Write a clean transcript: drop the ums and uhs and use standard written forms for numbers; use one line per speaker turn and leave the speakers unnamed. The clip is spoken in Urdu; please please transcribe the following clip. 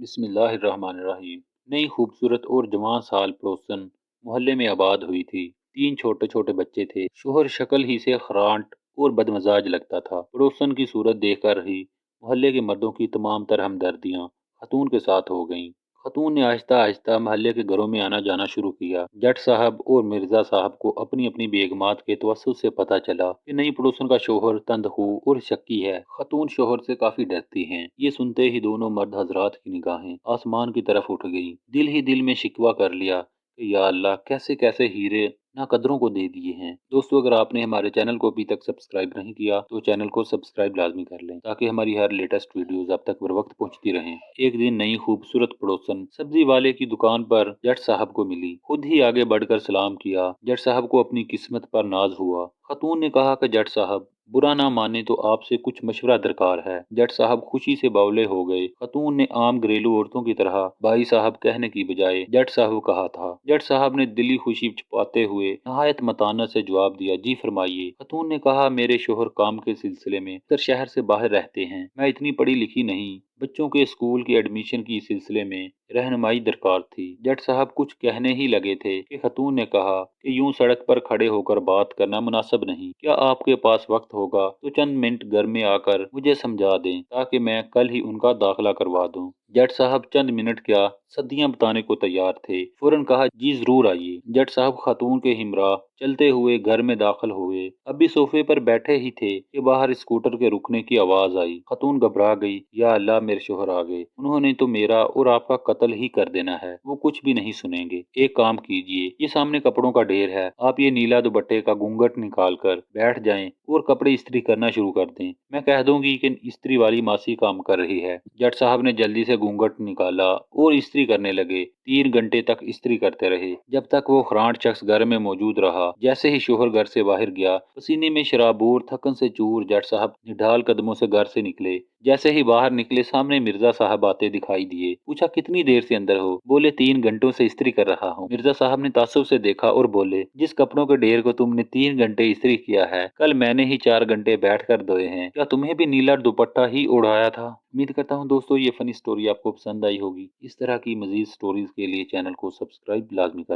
بسم اللہ الرحمن الرحیم۔ نئی خوبصورت اور جوان سال پڑوسن محلے میں آباد ہوئی تھی۔ 3 چھوٹے چھوٹے بچے تھے۔ شوہر شکل ہی سے خرانٹ اور بدمزاج لگتا تھا۔ پڑوسن کی صورت دیکھ کر ہی محلے کے مردوں کی تمام تر ہمدردیاں خاتون کے ساتھ ہو گئیں۔ خاتون نے آہستہ آہستہ محلے کے گھروں میں آنا جانا شروع کیا۔ جٹ صاحب اور مرزا صاحب کو اپنی اپنی بیگمات کے توسط سے پتہ چلا کہ نئی پڑوسن کا شوہر تندخو اور شکی ہے۔ خاتون شوہر سے کافی ڈرتی ہیں۔ یہ سنتے ہی دونوں مرد حضرات کی نگاہیں آسمان کی طرف اٹھ گئیں۔ دل ہی دل میں شکوہ کر لیا کہ یا اللہ، کیسے کیسے ہیرے ناقدروں کو دے دیے ہیں۔ دوستو، اگر آپ نے ہمارے چینل کو ابھی تک سبسکرائب نہیں کیا تو چینل کو سبسکرائب لازمی کر لیں تاکہ ہماری ہر لیٹسٹ ویڈیوز آپ تک بر وقت پہنچتی رہیں۔ ایک دن نئی خوبصورت پڑوسن سبزی والے کی دکان پر جٹ صاحب کو ملی۔ خود ہی آگے بڑھ کر سلام کیا۔ جٹ صاحب کو اپنی قسمت پر ناز ہوا۔ خاتون نے کہا کہ جٹ صاحب، برا نہ مانے تو آپ سے کچھ مشورہ درکار ہے۔ جٹ صاحب خوشی سے باولے ہو گئے۔ خاتون نے عام گھریلو عورتوں کی طرح بھائی صاحب کہنے کی بجائے جٹ صاحب کہا تھا۔ جٹ صاحب نے دلی خوشی چھپاتے ہوئے نہایت متانت سے جواب دیا، جی فرمائیے۔ خاتون نے کہا، میرے شوہر کام کے سلسلے میں شہر سے باہر رہتے ہیں۔ میں اتنی پڑھی لکھی نہیں۔ بچوں کے اسکول کی ایڈمیشن کی سلسلے میں رہنمائی درکار تھی۔ جٹ صاحب کچھ کہنے ہی لگے تھے کہ خاتون نے کہا کہ یوں سڑک پر کھڑے ہو کر بات کرنا مناسب نہیں۔ کیا آپ کے پاس وقت ہوگا تو چند منٹ گھر میں آ کر مجھے سمجھا دیں تاکہ میں کل ہی ان کا داخلہ کروا دوں۔ جٹ صاحب چند منٹ کیا صدیاں بتانے کو تیار تھے۔ فوراً کہا، جی ضرور آئیے۔ جٹ صاحب خاتون کے ہمراہ چلتے ہوئے گھر میں داخل ہوئے۔ ابھی صوفے پر بیٹھے ہی تھے کہ باہر اسکوٹر کے رکنے کی آواز آئی۔ خاتون گھبرا گئی، یا اللہ، میرے شوہر آ گئے۔ انہوں نے تو میرا اور آپ کا قتل ہی کر دینا ہے۔ وہ کچھ بھی نہیں سنیں گے۔ ایک کام کیجئے، یہ سامنے کپڑوں کا ڈھیر ہے، آپ یہ نیلا دوپٹے کا گھونگھٹ نکال کر بیٹھ جائیں اور کپڑے استری کرنا شروع کر دیں۔ میں کہہ دوں گی کہ استری والی ماسی کام کر رہی ہے۔ جٹ صاحب نے جلدی سے گھونگھٹ نکالا اور استری کرنے لگے۔ 3 گھنٹے تک استری کرتے رہے، جب تک وہ خرانٹ شخص گھر میں موجود رہا۔ جیسے ہی شوہر گھر سے باہر گیا، پسینے میں شرابور، تھکن سے چور، جٹ صاحب نڈھال قدموں سے گھر سے نکلے۔ جیسے ہی باہر نکلے، سامنے مرزا صاحب آتے دکھائی دیے۔ پوچھا، کتنی دیر سے اندر ہو؟ بولے، 3 گھنٹوں سے استری کر رہا ہوں۔ مرزا صاحب نے تعصب سے دیکھا اور بولے، جس کپڑوں کے ڈھیر کو تم نے 3 گھنٹے استری کیا ہے، کل میں نے ہی 4 گھنٹے بیٹھ کر دھوئے ہیں۔ کیا تمہیں بھی نیلا دوپٹہ ہی اڑایا تھا؟ امید کرتا ہوں دوستو یہ فنی سٹوری آپ کو پسند آئی ہوگی۔ اس طرح کی مزید سٹوریز کے لیے چینل کو سبسکرائب لازمی کر